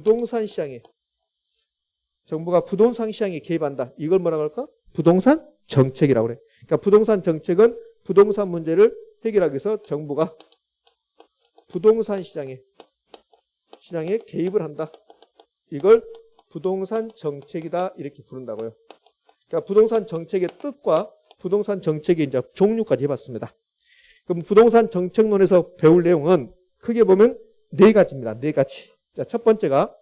부동산 시장에 정부가 부동산 시장에 개입한다. 이걸 뭐라고 할까? 부동산 정책이라고 그래. 그러니까 부동산 정책은 부동산 문제를 해결하기 위해서 정부가 부동산 시장에 개입을 한다. 이걸 부동산 정책이다. 이렇게 부른다고요. 그러니까 부동산 정책의 뜻과 부동산 정책의 이제 종류까지 해봤습니다. 그럼 부동산 정책론에서 배울 내용은 크게 보면 네 가지입니다. 네 가지. 자, 첫 번째가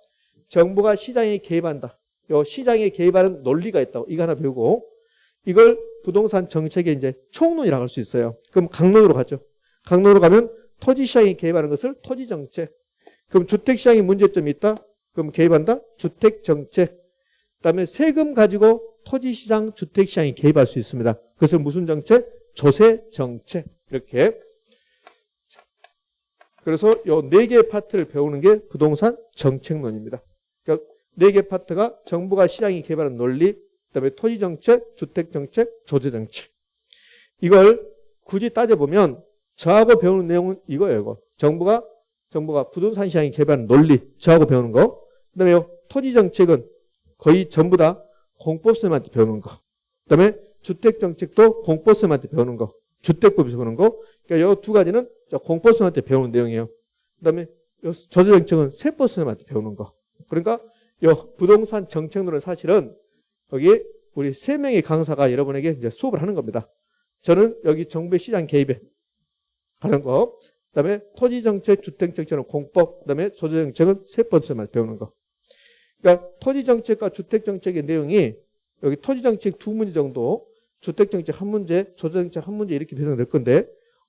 정부가 시장에 개입한다. 요 시장에 개입하는 논리가 있다고. 이거 하나 배우고 이걸 부동산 정책의 이제 총론이라고 할 수 있어요. 그럼 강론으로 가죠. 강론으로 가면 토지 시장에 개입하는 것을 토지 정책. 그럼 주택 시장에 문제점이 있다. 그럼 개입한다. 주택 정책. 그다음에 세금 가지고 토지 시장, 주택 시장에 개입할 수 있습니다. 그것을 무슨 정책? 조세 정책. 이렇게. 그래서 요 네 개의 파트를 배우는 게 부동산 정책론입니다. 그러니까 네 개 파트가 정부가 시장에 개입하는 논리, 그다음에 토지 정책, 주택 정책, 조세 정책. 이걸 굳이 따져보면 저하고 배우는 내용은 이거예요. 이거. 정부가 부동산 시장에 개입하는 논리, 저하고 배우는 거. 그다음에 토지 정책은 거의 전부 다 공법쌤한테 배우는 거. 그다음에 주택 정책도 공법쌤한테 배우는 거. 주택법에서 배우는 거. 그러니까 이 두 가지는 공법쌤한테 배우는 내용이에요. 그다음에 조세 정책은 세법쌤한테 배우는 거. 그러니까 이 부동산 정책론은 사실은 여기 우리 세 명의 강사가 여러분에게 이제 수업을 하는 겁니다. 저는 여기 정부의 시장 개입에 하는 거. 그다음에 토지 정책, 주택 정책은 공법, 그다음에 조세 정책은 세법쌤한테 배우는 거. 그러니까 토지 정책과 주택 정책의 내용이 여기 토지 정책 두 문제 정도, 주택 정책 한 문제, 조세 정책 한 문제 이렇게 배정될 건데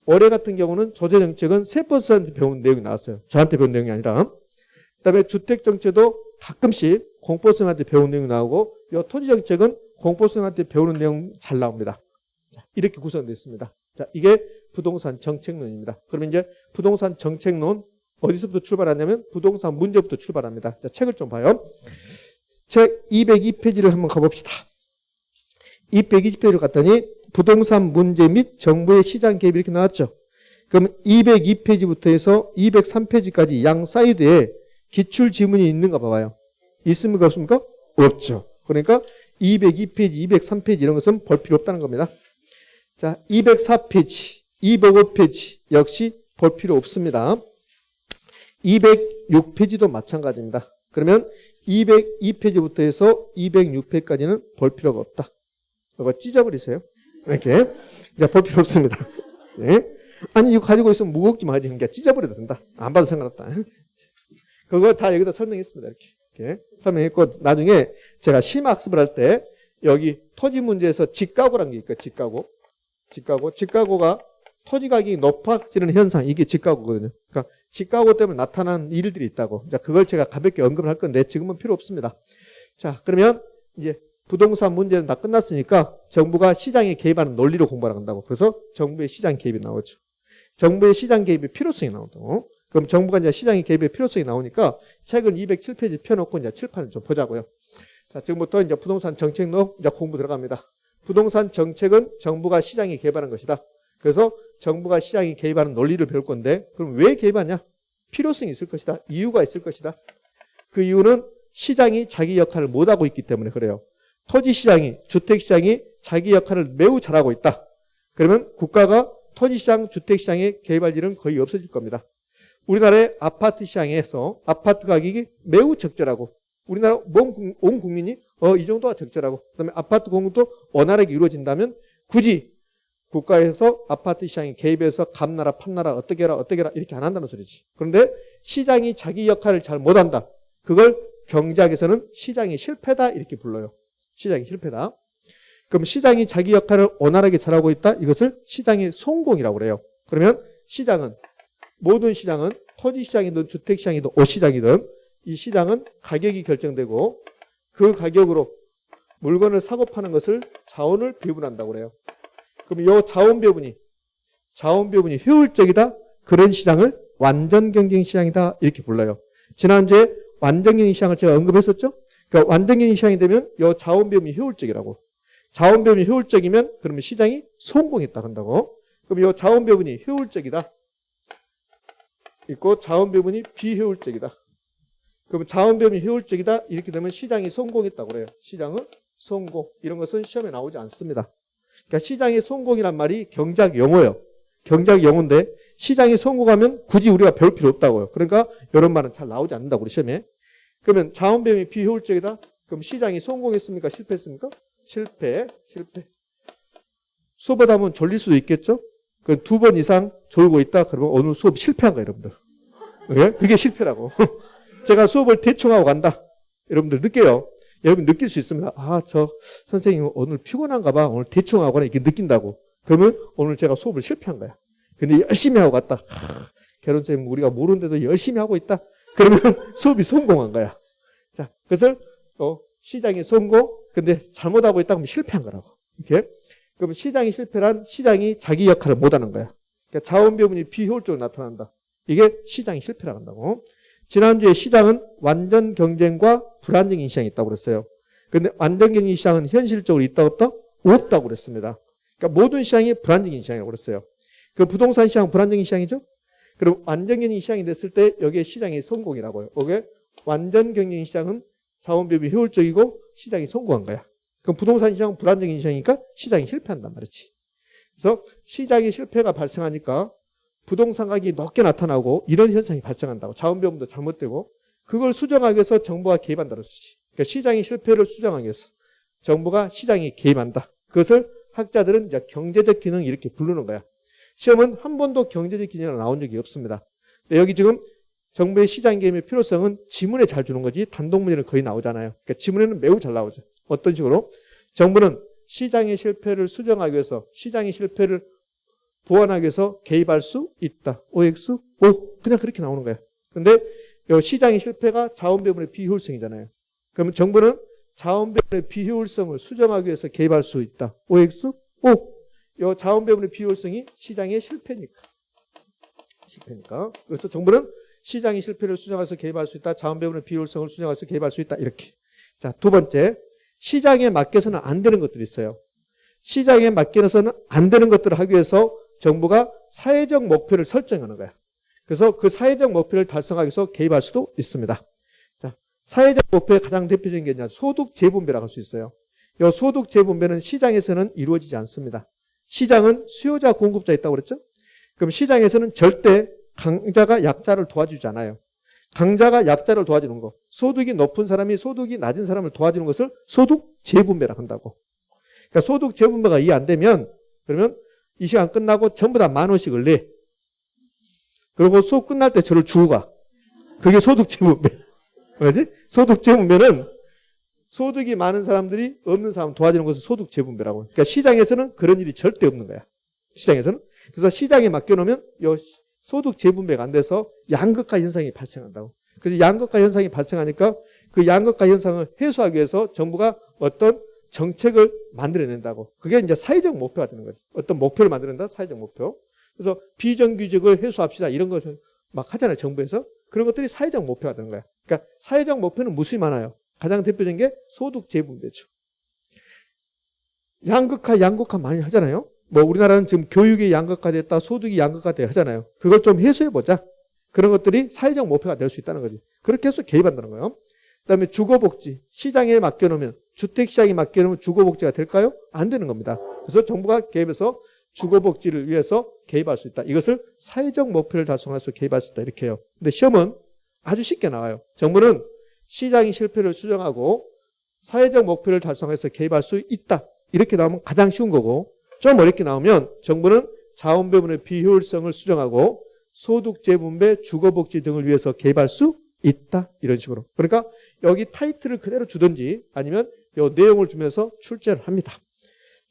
올해 같은 경우는 조세 정책은 세법쌤한테 배운 내용이 나왔어요. 저한테 배운 내용이 아니라. 그다음에 주택 정책도 가끔씩 공법쌤한테 배운 내용이 나오고 이 토지 정책은 공법쌤한테 배우는 내용 잘 나옵니다. 자, 이렇게 구성되어 있습니다. 자, 이게 부동산 정책론입니다. 그러면 이제 부동산 정책론 어디서부터 출발하냐면 부동산 문제부터 출발합니다. 자, 책을 좀 봐요. 책 202페이지를 한번 가봅시다. 220페이지를 갔더니 부동산 문제 및 정부의 시장 개입 이렇게 나왔죠. 그럼 202페이지부터 해서 203페이지까지 양 사이드에 기출 지문이 있는가 봐봐요. 있습니까? 없습니까? 없죠. 그러니까 202페이지, 203페이지 이런 것은 볼 필요 없다는 겁니다. 자, 204페이지, 205페이지 역시 볼 필요 없습니다. 206페이지도 마찬가지입니다. 그러면 202페이지부터 해서 206페이지까지는 볼 필요가 없다. 이거 찢어버리세요. 이렇게. 이제 볼 필요 없습니다. 아니, 이거 가지고 있으면 무겁기만 하지. 그러니까 찢어버려도 된다. 안 봐도 상관없다. 그거 다 여기다 설명했습니다. 이렇게 설명했고, 나중에 제가 심학습을 할 때 여기 토지 문제에서 직가고라는 게 있거든요. 직가고가 토지 가격이 높아지는 현상, 이게 직가고거든요. 그러니까 직가고 때문에 나타난 일들이 있다고. 자, 그걸 제가 가볍게 언급을 할 건데 지금은 필요 없습니다. 자, 그러면 이제 부동산 문제는 다 끝났으니까 정부가 시장에 개입하는 논리로 공부를 한다고. 그래서 정부의 시장 개입이 나오죠. 정부의 시장 개입의 필요성이 나온다고. 그럼 정부가 이제 시장에 개입의 필요성이 나오니까 책을 207페이지 펴놓고 이제 칠판을 좀 보자고요. 자, 지금부터 이제 부동산 정책론 이제 공부 들어갑니다. 부동산 정책은 정부가 시장에 개입하는 것이다. 그래서 정부가 시장에 개입하는 논리를 배울 건데 그럼 왜 개입하냐? 필요성이 있을 것이다. 이유가 있을 것이다. 그 이유는 시장이 자기 역할을 못하고 있기 때문에 그래요. 토지시장이, 주택시장이 자기 역할을 매우 잘하고 있다. 그러면 국가가 토지시장, 주택시장에 개입할 일은 거의 없어질 겁니다. 우리나라의 아파트 시장에서 아파트 가격이 매우 적절하고 우리나라 온 국민이 이 정도가 적절하고 그다음에 아파트 공급도 원활하게 이루어진다면 굳이 국가에서 아파트 시장에 개입해서 감나라 판나라 어떻게 해라 이렇게 안 한다는 소리지. 그런데 시장이 자기 역할을 잘 못한다. 그걸 경제학에서는 시장의 실패다 이렇게 불러요. 시장의 실패다. 그럼 시장이 자기 역할을 원활하게 잘하고 있다. 이것을 시장의 성공이라고 그래요. 그러면 시장은 모든 시장은 토지시장이든 주택시장이든 옷시장이든 이 시장은 가격이 결정되고 그 가격으로 물건을 사고 파는 것을 자원을 배분한다고 그래요. 그럼 이 자원 배분이 효율적이다. 그런 시장을 완전경쟁시장이다. 이렇게 불러요. 지난주에 완전경쟁시장을 제가 언급했었죠. 그러니까 완전경쟁시장이 되면 이 자원 배분이 효율적이라고. 자원 배분이 효율적이면 그러면 시장이 성공했다 한다고. 그럼 이 자원 배분이 효율적이다. 있고 자원 배분이 비효율적이다. 그러면 자원배분이 효율적이다. 이렇게 되면 시장이 성공했다고 그래요. 시장은 성공. 이런 것은 시험에 나오지 않습니다. 그러니까 시장의 성공이란 말이 경제학 용어예요. 경제학 용어인데 시장이 성공하면 굳이 우리가 배울 필요 없다고요. 그러니까 이런 말은 잘 나오지 않는다고 우리 시험에. 그러면 자원배분이 비효율적이다. 그럼 시장이 성공했습니까? 실패했습니까? 실패. 수업하다 보면 졸릴 수도 있겠죠? 그 2번 이상 졸고 있다. 그러면 오늘 수업 실패한 거예요, 여러분들. 그게 실패라고. 제가 수업을 대충 하고 간다. 여러분들 느껴요. 여러분 느낄 수 있습니다. 아, 저 선생님 오늘 피곤한가 봐. 오늘 대충 하거나 이렇게 느낀다고. 그러면 오늘 제가 수업을 실패한 거야. 근데 열심히 하고 갔다. 결혼생님 우리가 모르는데도 열심히 하고 있다. 그러면 수업이 성공한 거야. 자, 그것을 시장이 성공. 근데 잘못하고 있다 그러면 실패한 거라고. 이렇게. 그러면 시장이 실패란 시장이 자기 역할을 못하는 거야. 그러니까 자원배분이 비효율적으로 나타난다. 이게 시장이 실패라고 한다고. 지난주에 시장은 완전 경쟁과 불안정인 시장이 있다고 그랬어요. 그런데 완전 경쟁 시장은 현실적으로 있다 없다? 없다고 그랬습니다. 그러니까 모든 시장이 불안정인 시장이라고 그랬어요. 그 부동산 시장 불안정인 시장이죠? 그럼 완전 경쟁 시장이 됐을 때 여기에 시장이 성공이라고요. 이게 완전 경쟁 시장은 자원배분이 효율적이고 시장이 성공한 거야. 그럼 부동산 시장은 불안정인 시장이니까 시장이 실패한단 말이지. 그래서 시장의 실패가 발생하니까 부동산 가격이 높게 나타나고 이런 현상이 발생한다고. 자원배분도 잘못되고 그걸 수정하기 위해서 정부가 개입한다는 소리지. 그러니까 시장의 실패를 수정하기 위해서 정부가 시장에 개입한다. 그것을 학자들은 이제 경제적 기능 이렇게 부르는 거야. 시험은 한 번도 경제적 기능이 나온 적이 없습니다. 여기 지금 정부의 시장 개입의 필요성은 지문에 잘 주는 거지 단독 문제는 거의 나오잖아요. 그러니까 지문에는 매우 잘 나오죠. 어떤 식으로? 정부는 시장의 실패를 수정하기 위해서 시장의 실패를 보완하기 위해서 개입할 수 있다. OX? O. 그냥 그렇게 나오는 거야. 근데 이 시장의 실패가 자원배분의 비효율성이잖아요. 그러면 정부는 자원배분의 비효율성을 수정하기 위해서 개입할 수 있다. OX? O. 이 자원배분의 비효율성이 시장의 실패니까. 그래서 정부는 시장의 실패를 수정해서 개입할 수 있다. 자원배분의 비효율성을 수정해서 개입할 수 있다. 이렇게. 자, 두 번째. 시장에 맡겨서는 안 되는 것들이 있어요. 시장에 맡겨서는 안 되는 것들을 하기 위해서 정부가 사회적 목표를 설정하는 거야. 그래서 그 사회적 목표를 달성하기 위해서 개입할 수도 있습니다. 자, 사회적 목표의 가장 대표적인 게 이제 소득 재분배라고 할 수 있어요. 이 소득 재분배는 시장에서는 이루어지지 않습니다. 시장은 수요자 공급자 있다고 그랬죠? 그럼 시장에서는 절대 강자가 약자를 도와주지 않아요. 강자가 약자를 도와주는 거. 소득이 높은 사람이 소득이 낮은 사람을 도와주는 것을 소득 재분배라고 한다고. 그러니까 소득 재분배가 이해 안 되면 그러면 이 시간 끝나고 전부 다 10,000원씩을 내. 그리고 수업 끝날 때 저를 주고 가. 그게 소득 재분배. 뭐지? 소득 재분배는 소득이 많은 사람들이 없는 사람 도와주는 것을 소득 재분배라고. 그러니까 시장에서는 그런 일이 절대 없는 거야. 시장에서는. 그래서 시장에 맡겨놓으면 이 소득 재분배가 안 돼서 양극화 현상이 발생한다고. 그래서 양극화 현상이 발생하니까 그 양극화 현상을 해소하기 위해서 정부가 어떤 정책을 만들어낸다고. 그게 이제 사회적 목표가 되는 거지. 어떤 목표를 만들어낸다? 사회적 목표. 그래서 비정규직을 해소합시다. 이런 것을 막 하잖아요. 정부에서. 그런 것들이 사회적 목표가 되는 거야. 그러니까 사회적 목표는 무엇이 많아요? 가장 대표적인 게 소득 재분배죠. 양극화 많이 하잖아요. 뭐 우리나라는 지금 교육이 양극화됐다, 소득이 양극화돼 하잖아요. 그걸 좀 해소해보자. 그런 것들이 사회적 목표가 될 수 있다는 거지. 그렇게 해서 개입한다는 거예요. 그다음에 주거복지. 시장에 맡겨놓으면 주택시장에 맡겨놓으면 주거복지가 될까요? 안 되는 겁니다. 그래서 정부가 개입해서 주거복지를 위해서 개입할 수 있다. 이것을 사회적 목표를 달성해서 개입할 수 있다. 이렇게 해요. 근데 시험은 아주 쉽게 나와요. 정부는 시장의 실패를 수정하고 사회적 목표를 달성해서 개입할 수 있다. 이렇게 나오면 가장 쉬운 거고 좀 어렵게 나오면 정부는 자원배분의 비효율성을 수정하고 소득 재분배, 주거복지 등을 위해서 개입할 수 있다. 이런 식으로. 그러니까 여기 타이틀을 그대로 주든지 아니면 이 내용을 주면서 출제를 합니다.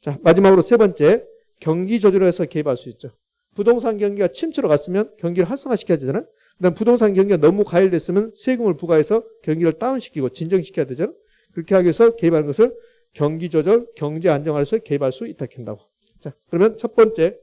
자, 마지막으로 세 번째, 경기 조절을 해서 개입할 수 있죠. 부동산 경기가 침체로 갔으면 경기를 활성화시켜야 되잖아요. 그다음 부동산 경기가 너무 과열됐으면 세금을 부과해서 경기를 다운시키고 진정시켜야 되잖아요. 그렇게 하기 위해서 개입하는 것을 경기 조절, 경제 안정화해서 개입할 수 있다 한다고. 자, 그러면 첫 번째,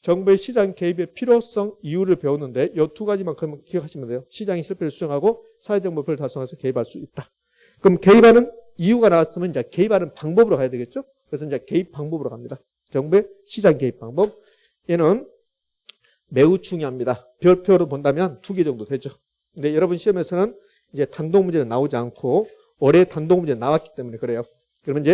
정부의 시장 개입의 필요성 이유를 배우는데 이 두 가지만 기억하시면 돼요. 시장의 실패를 수정하고 사회적 목표를 달성해서 개입할 수 있다. 그럼 개입하는 이유가 나왔으면 이제 개입하는 방법으로 가야 되겠죠? 그래서 이제 개입 방법으로 갑니다. 정부의 시장 개입 방법. 얘는 매우 중요합니다. 별표로 본다면 2개 정도 되죠. 근데 여러분 시험에서는 이제 단독 문제는 나오지 않고 올해 단독 문제 나왔기 때문에 그래요. 그러면 이제